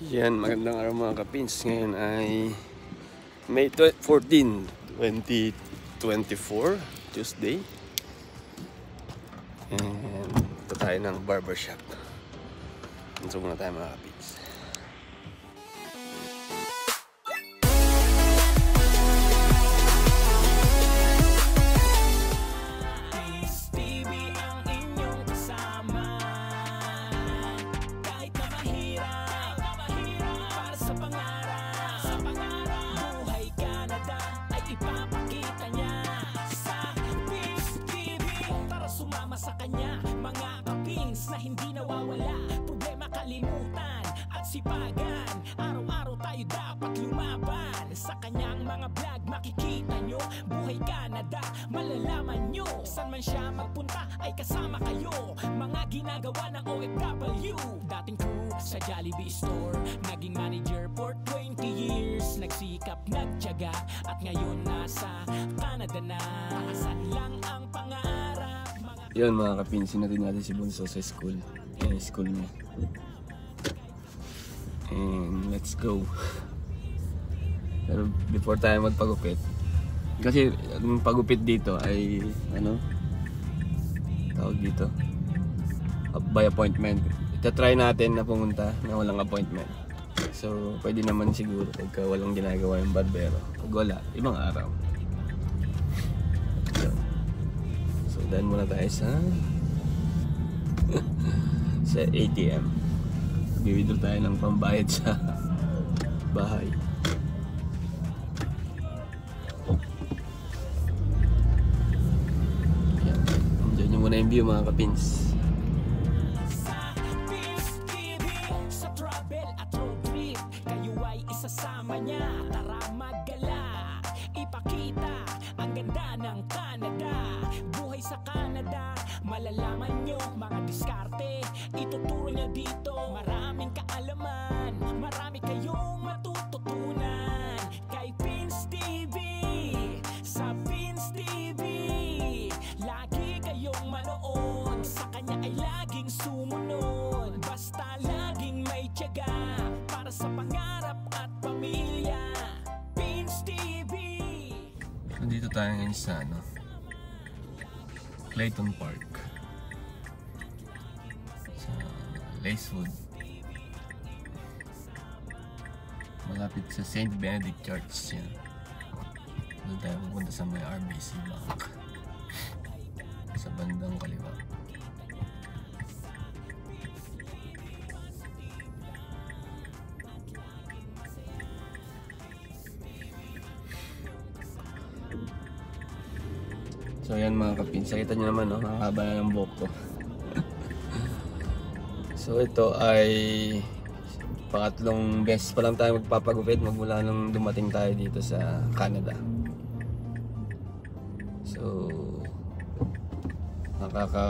Yan, magandang araw mga kapins. Ngayon ay May 14, 2024, Tuesday. And ito tayo ng barbershop. Punta muna tayo mga kapins. Sa kanya, mga kapins na hindi nawawala, problema kalimutan at sipagan. Araw-araw tayo dapat lumaban. Sa kanyang mga vlog makikita nyo, buhay Canada, malalaman nyo. San man siya magpunta ay kasama kayo, mga ginagawa ng OFW. Dating crew sa Jollibee store, naging manager for 20 years. Nagsikap, nagtiyaga at ngayon nasa Canada na. Asan lang ang pangarap. Yun mga kapinsin, natin si Bunso sa school. Yan yung school niya. And let's go. Pero before tayo magpagupit, kasi yung pagupit dito ay tawag dito by appointment. Itatry natin na pumunta na walang appointment. So pwede naman siguro pagka walang ginagawa yung barbero. Pag wala, ibang araw. Dahil muna tayo sa ATM. Bibidol tayo ng pambayad sa bahay. Ayan. Enjoy nyo muna yung view mga kapins. Sa travel at road trip, kayo ay isasama niya. Tara maggala, ipakita ang ganda ng Canada. Buhay sa Canada, malalaman nyo mga diskarte. Ituturo niya dito, maraming kaalaman, marami kayong matututunan. Kay Pins TV, sa Pins TV, lagi kayong manood. Sa kanya ay laging sumunod. Basta laging may tiyaga para sa pangarap at pamilya. Pins TV. Nandito tayo ngayon sa Clayton Park sa Lacewood, malapit sa St. Benedict Church. Yan. Doon tayo pupunta sa may RBC Bank sa bandang kaliwa. So yan mga kapins, kita nyo naman ang haba na ng buhok ko. So ito ay pangatlong beses pa lang tayo magpapagupit magmula nung dumating tayo dito sa Canada. So nakaka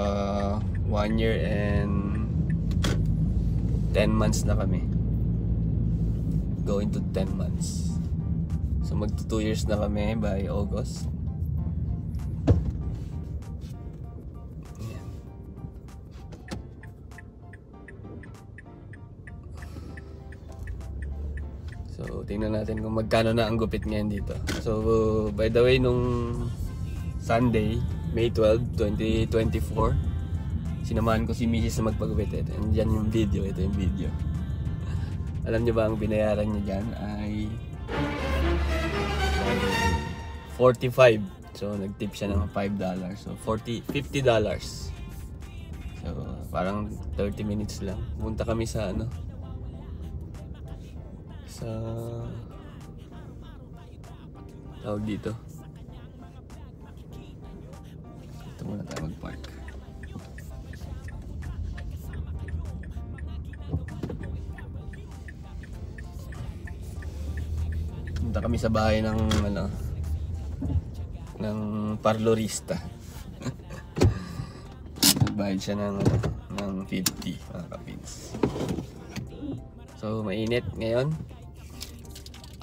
1 year and 10 months na kami. Going to 10 months. So magto 2 years na kami by August. So tingnan natin kung magkano na ang gupit ngayon dito. So by the way, nung Sunday, May 12, 2024, sinamahan ko si Mrs. na magpagupit. And dyan yung video, ito yung video. Alam nyo ba ang binayaran niya dyan ay 45. So nagtip siya ng $5. So $50. So parang 30 minutes lang. Punta kami sa sa tawag dito. Ito muna tayo mag-park. Punta kami sa bahay ng ng parlorista. Nagbayad siya ng 50 mga kapins. So mainit ngayon.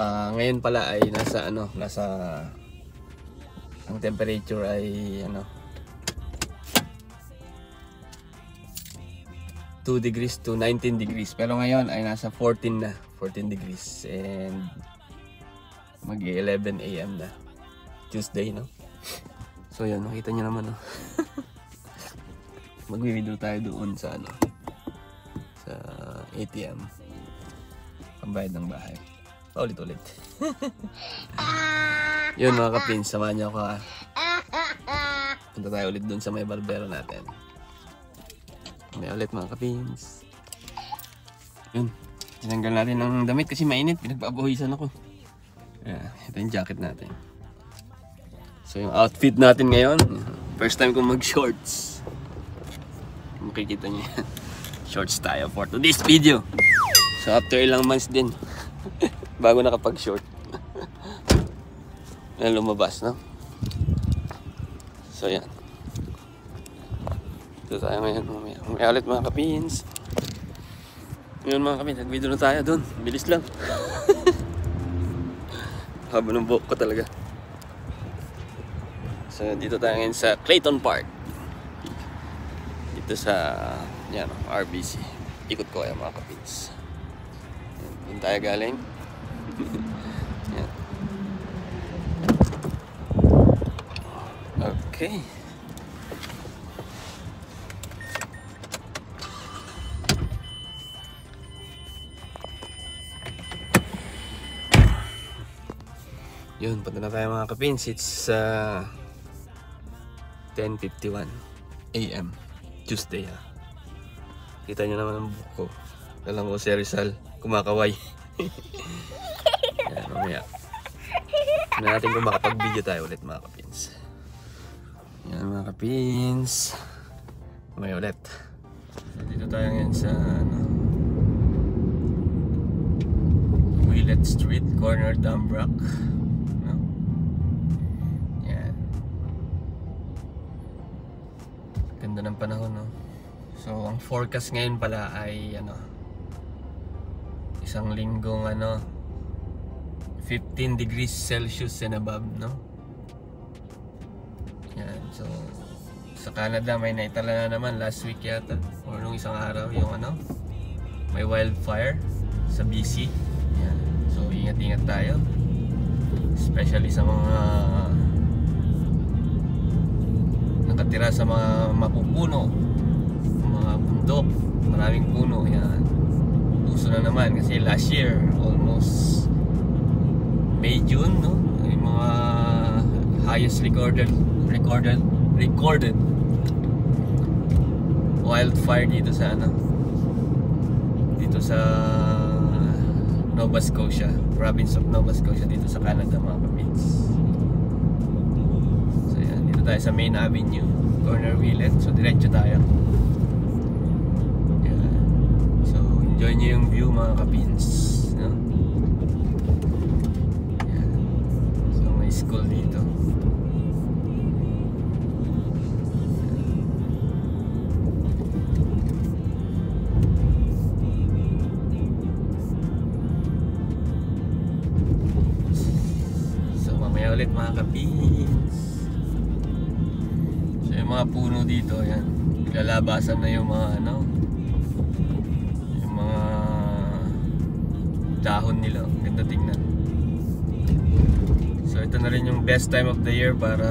Ngayon pala ay nasa ang temperature ay 2 degrees to 19 degrees. Pero ngayon ay nasa 14 na. 14 degrees. And mag-11 AM na. Tuesday, no? So yun, nakita nyo naman, no? Mag-video tayo doon sa ano, sa ATM. Pambayad ng bahay. Ulit-ulit. Yun mga kapins, samahan nyo ako ha. Punta tayo ulit doon sa may barbero natin. May ulit mga kapins. Yun, tinanggal natin ng damit kasi mainit. Pinagpapawisan ako. Ito yung jacket natin. So yung outfit natin ngayon, first time kong mag-shorts. Makikita niyo yan. Shorts tayo for today's video. So after ilang months din bago nakapag-short na lumabas, no? So yan. Ito tayo ngayon. May ulit mga kapins. Ngayon mga kapins, nag-video na tayo dun. Bilis lang. Haba ng buhok ko talaga. So dito tayo ngayon sa Clayton Park. Dito sa yan, RBC. Ikot ko kaya mga kapins. Doon tayo galing. Yan. Okay. Yun, punta na tayo mga kapins. It's 10:51 AM Tuesday ha. Kita nyo naman ang buhok ko. Alam ko si Rizal kumakaway. Yan, mamaya tignan natin kung makapag-video tayo ulit mga kapins. Yan mga kapins, mamaya ulit. So, dito tayo ngayon sa ano, Willett Street, corner Dambrak. No? Yan. Ganda ng panahon, no? So ang forecast ngayon pala ay ano, isang linggong ano, 15 degrees Celsius and above, no? Yan, so sa Canada may naitala na naman last week yata or nung isang araw yung ano, may wildfire sa BC. Yan, so ingat-ingat tayo, especially sa mga nakatira sa mga mapupuno, mga bundok, maraming puno. Yan, uso na naman kasi last year almost May, June, no? Yung mga highest recorded wildfire dito sa ano, dito sa Nova Scotia, province of Nova Scotia, dito sa Canada mga kapits. So yan, dito tayo sa Main Avenue, corner Willett. So diretso tayo. Yan. So enjoy nyo yung view mga kapits, no? Yan. So may school dito. Ulit mga kapins. So yung mga puno dito, yan, lalabasan na yung mga ano, yung mga dahon nila. Ganda tingnan. So ito na rin yung best time of the year para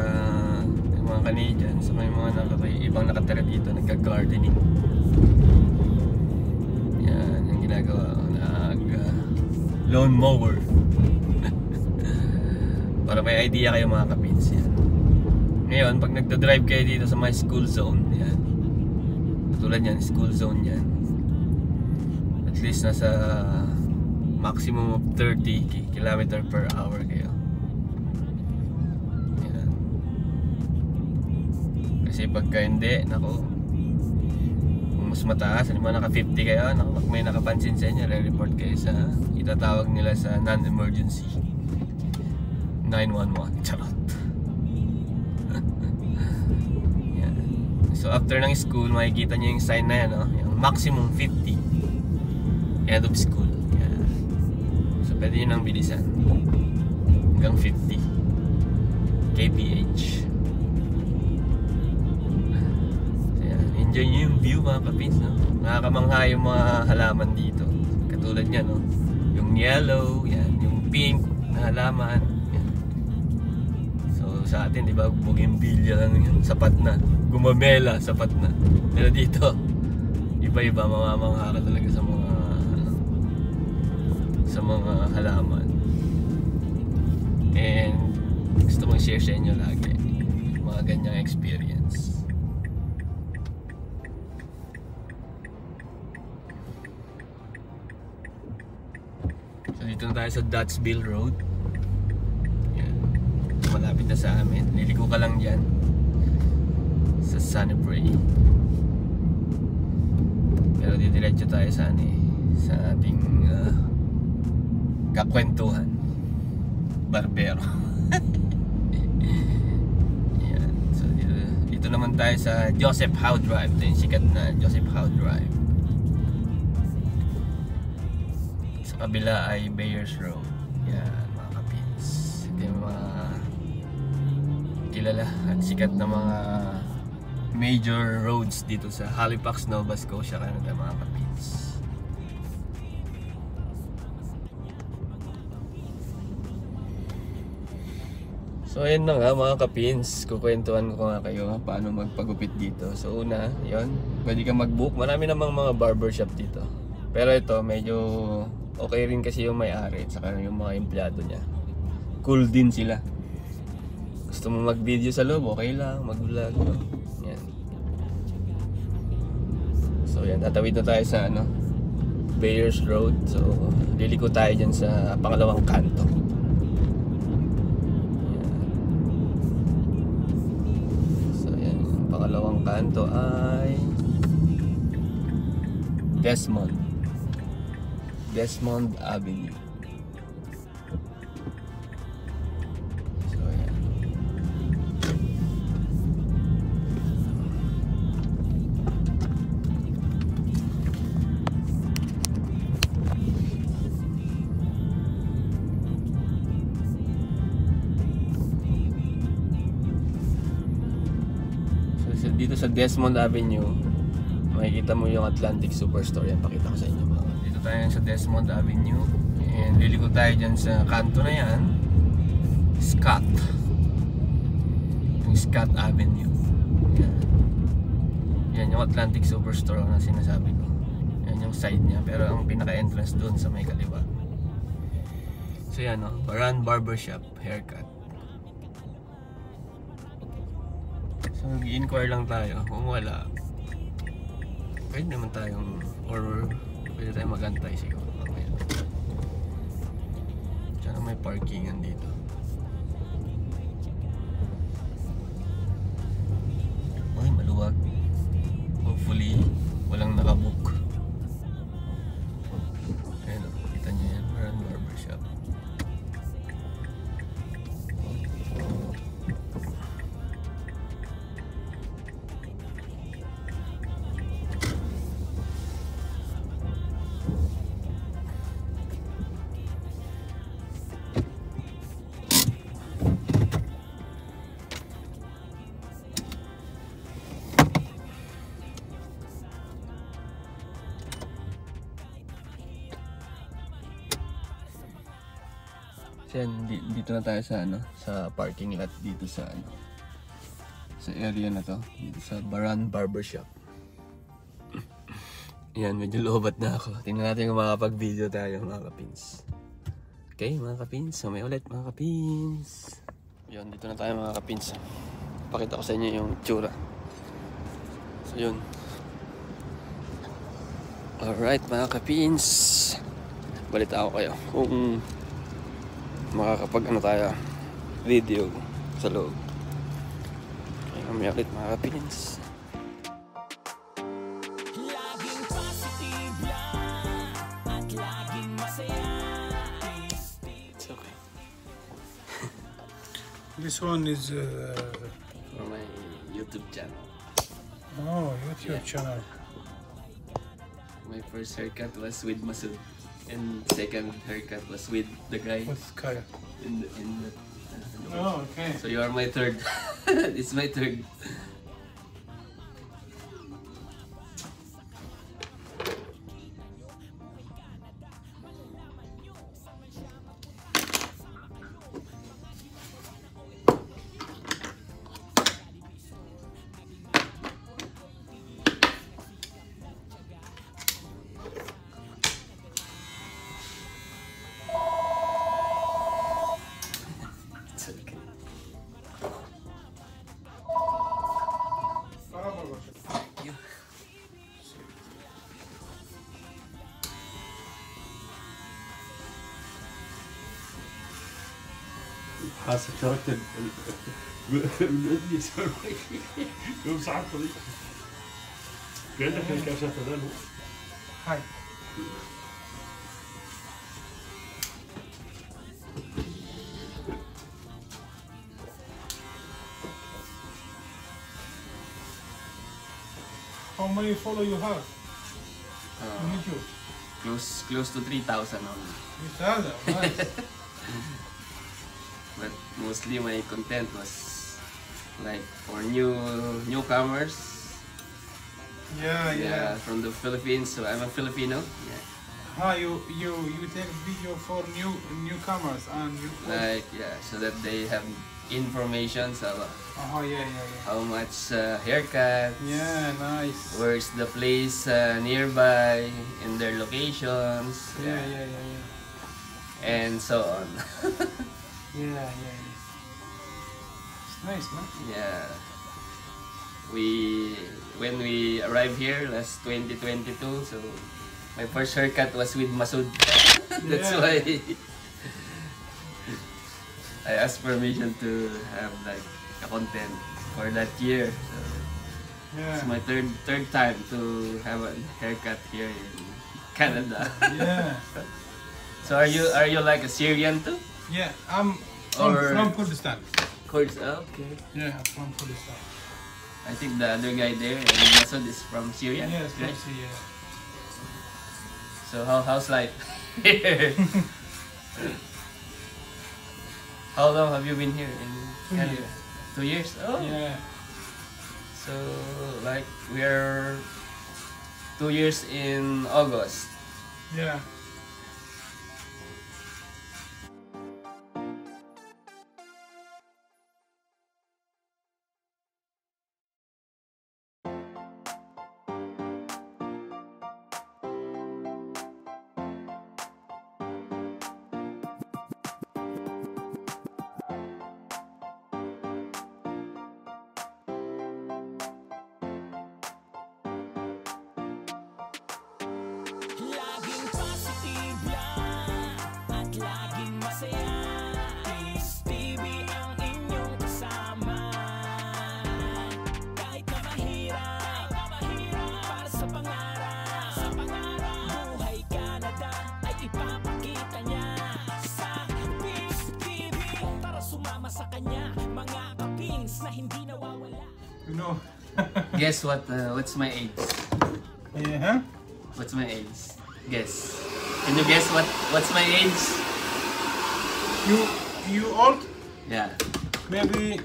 yung mga Canadians, so may mga ibang nakatira dito, nagka-gardening. Yan yung ginagawa, lawn mower. Para may idea kayo mga kapins. Yan. Ngayon, pag nagda-drive kayo dito sa my school zone, yan, katulad yan, school zone yan, at least nasa maximum of 30 km per hour kayo. Yan. Kasi pagka hindi, nako, kung mas mataas, halimbawa naka 50 kayo, nako, pag may nakapansin sa inyo, re-report kayo sa, itatawag nila sa non-emergency 911. Charot. Yan. So after ng school, makikita nyo yung sign na yan, no? Yung maximum 50 end of school. Yan. So pwede nyo nang bilisan hanggang 50 kph. So yan, enjoy nyo yung view mga kapins, no? Nakakamangha yung mga halaman dito. Katulad niya, no? Yung yellow, yan, yung pink na halaman. Yan. So sa atin, di ba, bougainvillea lang yun, sapat na. Gumamela, sapat na. Pero dito, iba-iba, mamamangha ka talaga sa mga halaman. And gusto kong share sa inyo lagi yung mga ganyang experience. So dito na tayo sa Dutchville Road. Yan. Malapit na sa amin. Liliko ka lang dyan sa Sunnybrae. Pero didiretso tayo sa sa ating kakwentuhan. Barbero. Yan. So dito naman tayo sa Joseph Howe Drive. Ito yung sikat na Joseph Howe Drive. Kabila ay Bayers Road. Yan mga kapins. Ito yung mga kilala at sikat na mga major roads dito sa Halifax, Nova Scotia, Canada mga kapins. So ayun na nga mga kapins, kukwentuhan ko nga kayo paano magpagupit dito. So una, yun, pwede ka mag-book. Marami namang mga barbershop dito. Pero ito medyo okay rin kasi yung may-ari at saka yung mga empleyado niya. Cool din sila. Gusto mo mag-video sa loob, okay lang, mag-vlog, no? Yan. So yan, tatawid na tayo sa Bayers Road. So liliko tayo dyan sa pangalawang kanto. Yan. So yan, yung pangalawang kanto ay Desmond Avenue. So yan. So dito sa Desmond Avenue, makikita mo yung Atlantic Superstore. Yan, pakita ko sa inyo mga. Dito tayo sa Desmond Avenue and liliko tayo dyan sa kanto na yan, Scott. Yung Scott Avenue. Yan. Yan yung Atlantic Superstore na sinasabi ko. Yan yung side niya, pero ang pinaka-entrance doon sa may kaliwa. So yan, no? Baran Barbershop Haircut. So mag-i-inquire lang tayo. Kung wala, pwede naman tayong, or pwede tayong magantay siguro. Okay. Tsaka may parkingan dito. Ay, maluwag. Hopefully, walang nakabook. Ayan o, kita nyo yan. Baran Barbershop. So yan, dito na tayo sa sa parking lot dito sa sa area na to, dito sa Baran Barbershop. Yan, medyo lobat na ako. Tingnan natin kung makapag-video tayo mga kapins. Okay mga kapins, so may ulit mga kapins. Yun, dito na tayo mga kapins. Pakita ko sa inyo yung tsura. So yun. Alright mga kapins, balita ako kayo kung makakapag tayo video sa loob. Okay, kami ulit mga kapins. Laging positive lang at laging masaya. It's okay. This one is For my YouTube channel. YouTube channel. My first haircut was with Masood, and second haircut was with the guy With Kaya. in the Okay. So you are my third. It's my third. حاسة تركت الإذن يسوي يوم ساعات طريق كأنك الكاشات هذا Hi. How many follow you have on YouTube? Close to 3,000 only. 3,000, nice. But mostly my content was like for newcomers. Yeah. From the Philippines. So I'm a Filipino. Yeah. You take video for newcomers and you Like so that they have information about yeah. how much haircut, Yeah, nice. where's the place nearby, in their locations, Yeah. and so on. Yeah. It's nice, man. Yeah. When we arrived here last 2022, so my first haircut was with Masood. That's Yeah. why I asked permission to have like a content for that year. So it's Yeah. my third time to have a haircut here in Canada. Yeah. So are you like a Syrian too? Yeah, I'm Or- from Kurdistan. Okay. Yeah, from Kurdistan. I think the other guy there, Masood, is from Syria. Yes, right? yeah. So how's life here? How long have you been here in 2 Canada? years. 2 years? Oh. Yeah. So like we're 2 years in August. Yeah. Laging positive lang at laging masaya. Peace TV ang inyong kasama. Kahit na mahirap, para sa pangarap. Buhay Canada ay ipapakita niya sa Peace TV. Tara sumama sa kanya, mga kapings na hindi nawawala. You know. Guess what? What's my age? Yeah. What's my age? Guess. Can you guess what's my age? You old? Yeah. Maybe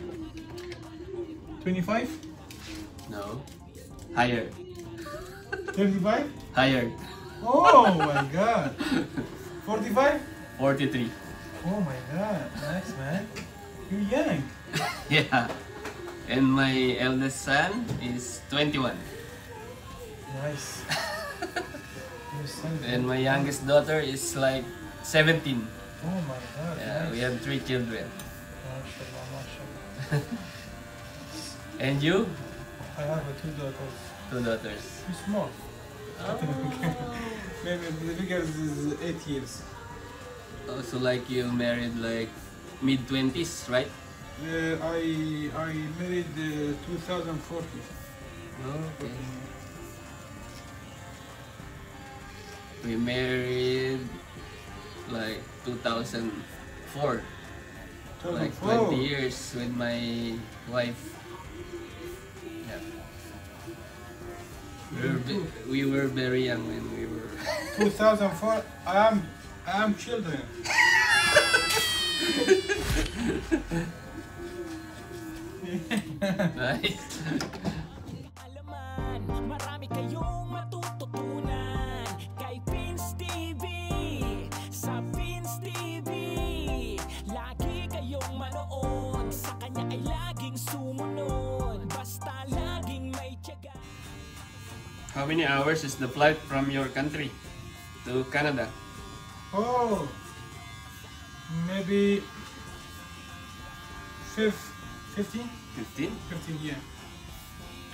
25? No. Higher. 35? Higher. Oh my god. 45? 43. Oh my god. Nice, man. You're young. Yeah. And my eldest son is 21. Nice. Your son. And my youngest daughter is like 17. Oh my god. Yeah, nice. we have 3 children. MashaAllah, MashaAllah. And you? I have 2 daughters. 2 daughters. Too small. Maybe the biggest is 8 years. Also like you married like mid-20s, right? I married 2040. Okay. We married like 2004. Like 20 years with my wife. Yeah. We were very young when we were 2004. I am children. nice. Alaman, marami kayong matututunan kay Pins TV. Sa Pins TV, lagi kayong manood. Sa kanya ay laging sumunod. Basta laging may tiyaga. How many hours is the flight from your country to Canada? Oh, maybe 15? 15? 15, yeah.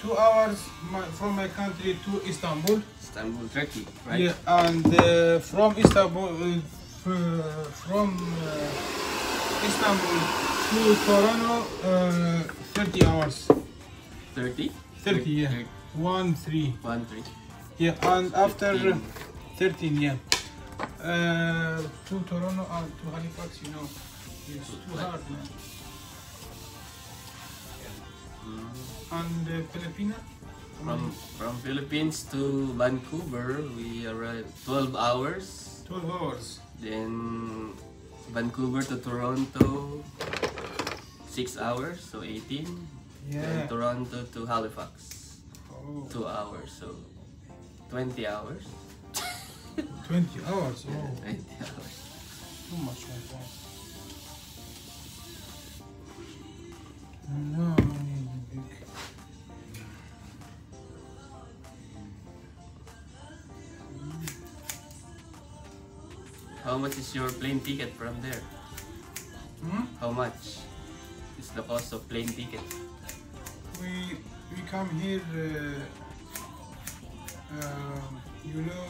2 hours from my country to Istanbul. Istanbul, Turkey, right? Yeah, and from Istanbul, from Istanbul to Toronto, 30 hours. 30? 30, yeah. 1, 3. 1, 3. Yeah, and after 15. 13, yeah. To Toronto and to Halifax, you know, it's too hard, man. And Filipina? From Philippines to Vancouver, we arrived 12 hours. 12 hours. Then Vancouver to Toronto, 6 hours, so 18. Yeah. Then Toronto to Halifax, Oh, 2 hours, so 20 hours. 20 hours. Oh, 20 hours. too much like that. No, big. How much is your plane ticket from there? How much is the cost of plane ticket? We come here, you know,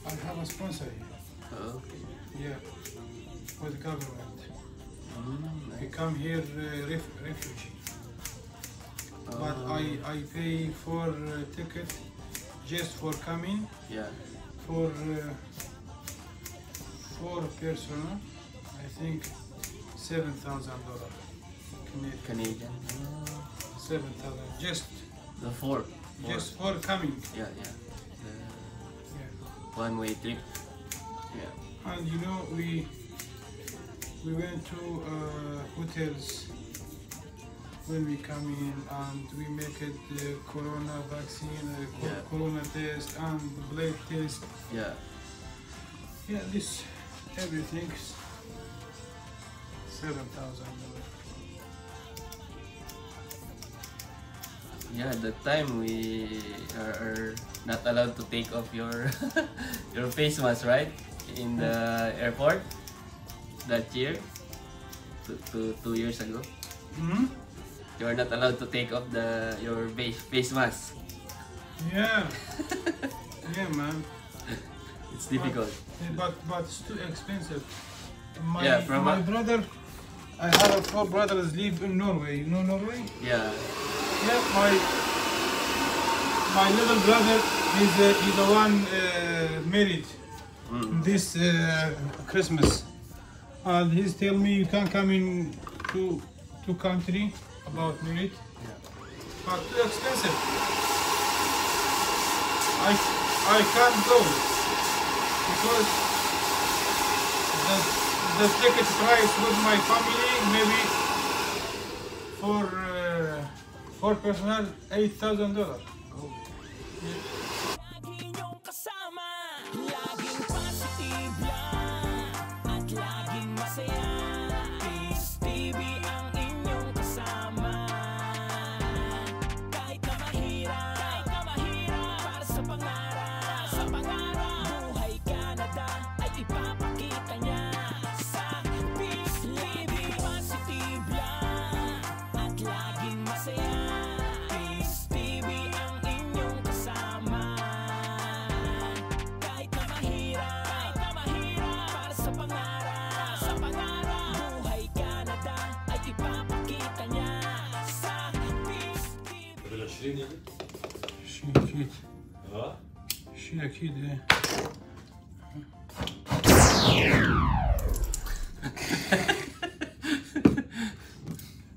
I have a sponsor here. Oh, okay. Yeah, for the government. We Nice. come here refugee, but Oh, I pay for ticket just for coming yeah. for 4 person. I think $7,000 Canadian. Canadian. 7,000 just The four. just for coming. Yeah, yeah. Yeah. The one-way trip. Yeah. And you know we went to hotels when we come in, and we make it the corona vaccine, Yeah. corona test and blood test. Yeah. Yeah, this everything's $7,000. Yeah, at that time we are not allowed to take off your your face mask, right? In the airport that year, 2 years ago. Hmm? You are not allowed to take off your face mask. Yeah. Yeah, man. It's difficult. But it's too expensive. Yeah, from my a- brother, I have 4 brothers live in Norway. You know Norway? Yeah. Yeah, my little brother is the one married this Christmas, and he's telling me you can't come in to country about married, but too expensive. I can't go because the ticket price with my family maybe for 4 personal $8,000. Lagi niyong kasama, laging positive lang, at laging masaya. Peace TV ang inyong kasama. Kahit na mahirap, para sa pangarap, buhay Canada ay ipapakita niya. Sa Peace TV, positive lang, at laging masaya. Peace TV ang inyong kasama. Kahit na mahirap, para sa pangarap, buhay Canada ay ipapakita niya. Sa Peace TV. قبل 20 يعني؟ شيء أكيد ها؟ شيء أكيد إيه.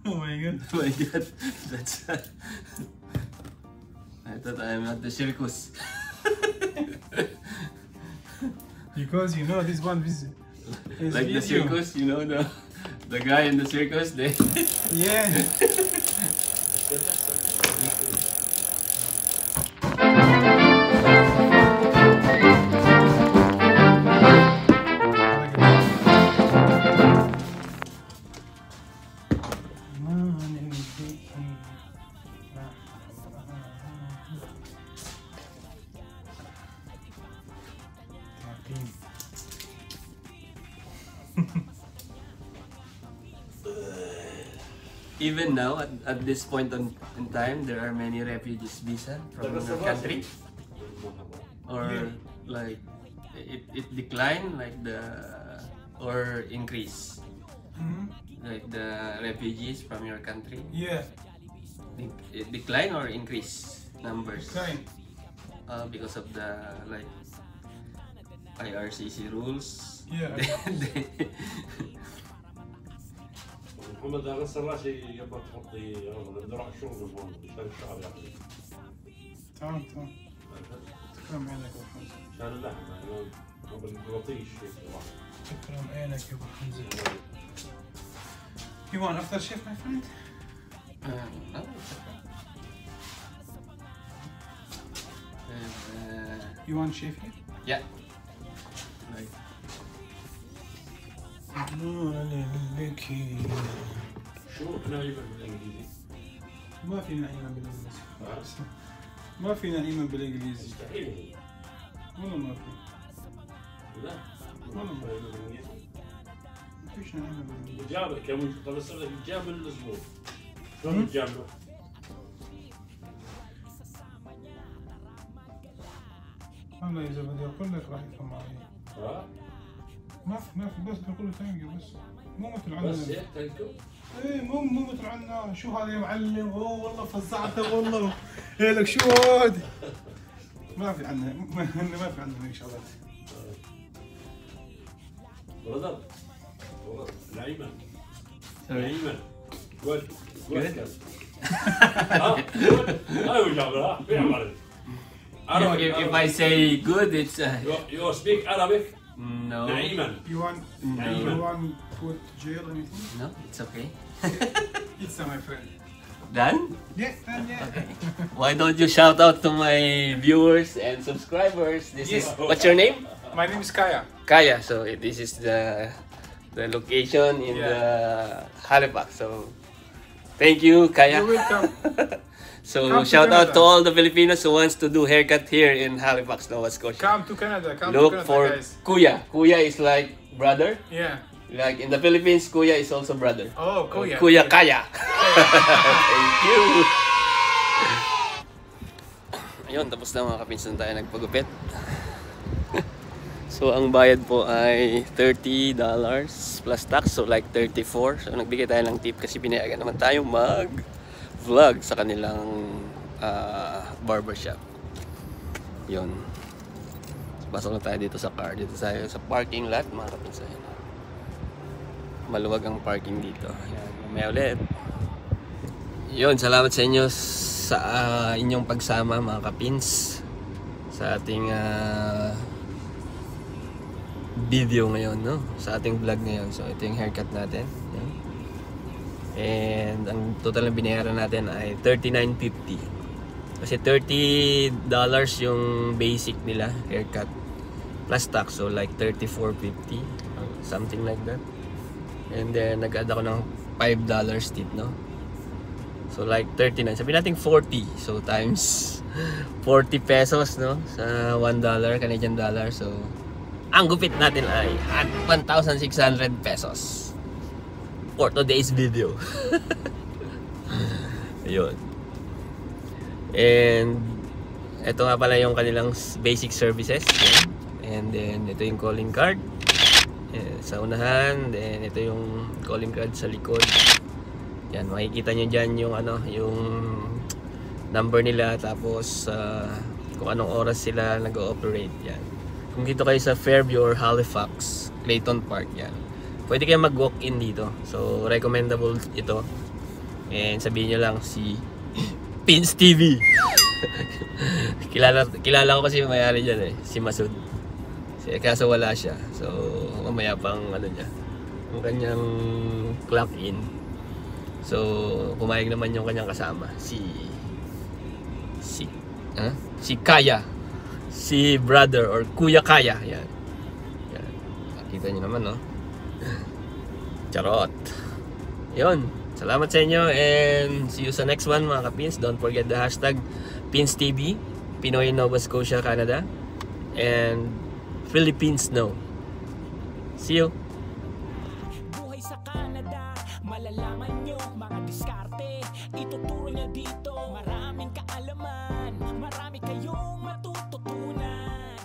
Oh my god. Oh my god, that's. I thought I am at the circus. Because you know this one is Like the video. circus, you know the guy in the circus. They Yeah. even now at this point in time, there are many refugees visa from your country. or like it decline like the or increase like the refugees from your country? Yeah. It decline or increase numbers? Decline. Because of the like IRCC rules. Yeah. محمد هذا السراشي يبغى تحطي نروح الشغل هون عشان الشعر يعطي. تمام. تكرم عينك يا ابو حمزه. عشان اللحم ما بالقطيش هيك واحد. تكرم عينك يا ابو حمزه. You want after shift, my friend? No, it's okay. You want chef here? Yeah. Like, شو نعيمة بالانجليزي؟ ما في نعيمة بالانجليزي. ما في نعيمة بالانجليزي. مستحيل. والله ما في. لا. والله ما نعيمة بالانجليزي. ما فيش نعيمة بالانجليزي. جابك كم طب صار لك جاب الاسبوع. شلون بتجابله؟ والله إذا بدي أقول لك راح يفهم علي. ما في بس بقول ثانك يو بس. مو مثل عندنا. بس هيك ثانك يو. ايه مو مثل عندنا شو هذا يا معلم والله فزعته والله إيه لك شو هاد ما في عندنا ما في عندنا هيك شغلات. برادر نعيمة. sorry. نعيمة. good. ايوه جابر في عمرك. If I say good, it's You speak Arabic? no. نعيما. You want put jail anything? No, it's okay. It's my friend. Done? Yeah, yeah. Okay. Why don't you shout out to my viewers and subscribers? This is what's your name? My name is Kaya. Kaya. So this is the location in the Halifax. So thank you, Kaya. You're welcome. So Come to shout out Canada. to all the Filipinos who wants to do haircut here in Halifax, Nova Scotia. Come to Canada. Come Look to Canada, for guys. Kuya. Kuya is like brother. Yeah. Like in the Philippines, Kuya is also brother. Oh, Kuya. Kuya Kaya. Thank you. Ayun, tapos na mga kapinsan tayo nagpagupit. So ang bayad po ay $30 plus tax, so like 34. So nagbigay tayo ng tip kasi pinayagan naman tayo mag-vlog sa kanilang barbershop. Yun. So, pasok na tayo dito sa car. Dito tayo sa parking lot mga kapinsan. Maluwag ang parking dito. Ayan, mamaya ulit. Yun, salamat sa inyo sa inyong pagsama mga kapins sa ating video ngayon, no? Sa ating vlog ngayon. So ito yung haircut natin. Ayan. And ang total na binayaran natin ay $39.50. Kasi $30 yung basic nila haircut plus tax, so like $34.50 something like that. And then nag-add ako ng $5 tip, no? So like 39. Sabi natin 40. So times 40 pesos, no? Sa $1 Canadian dollar. So ang gupit natin ay 1,600 pesos for today's video. Ayun. And ito nga pala yung kanilang basic services. Yan. And then ito yung calling card sa unahan, then ito yung calling card sa likod. Yan, makikita nyo dyan yung yung number nila, tapos kung anong oras sila nag-ooperate. Yan. Kung dito kayo sa Fairview or Halifax, Clayton Park, yan, pwede kayo mag-walk-in dito. So recommendable ito. And sabihin nyo lang si Pins TV. kilala ko kasi may-ari dyan si Masud. Kaso wala siya. So mamaya pang niya, yung kanyang clock in. So pumayag naman yung kanyang kasama, si Kaya, si brother or Kuya Kaya. Yan. Nakita niyo naman, no? Charot. Yun. Salamat sa inyo and see you sa next one mga kapins. Don't forget the hashtag PinsTV, Pinoy Nova Scotia, Canada, and Philippines know. See you. Buhay sa Canada, Malalaman nyo mga diskarte, ituturo niya dito. Maraming kaalaman, marami kayong matututunan.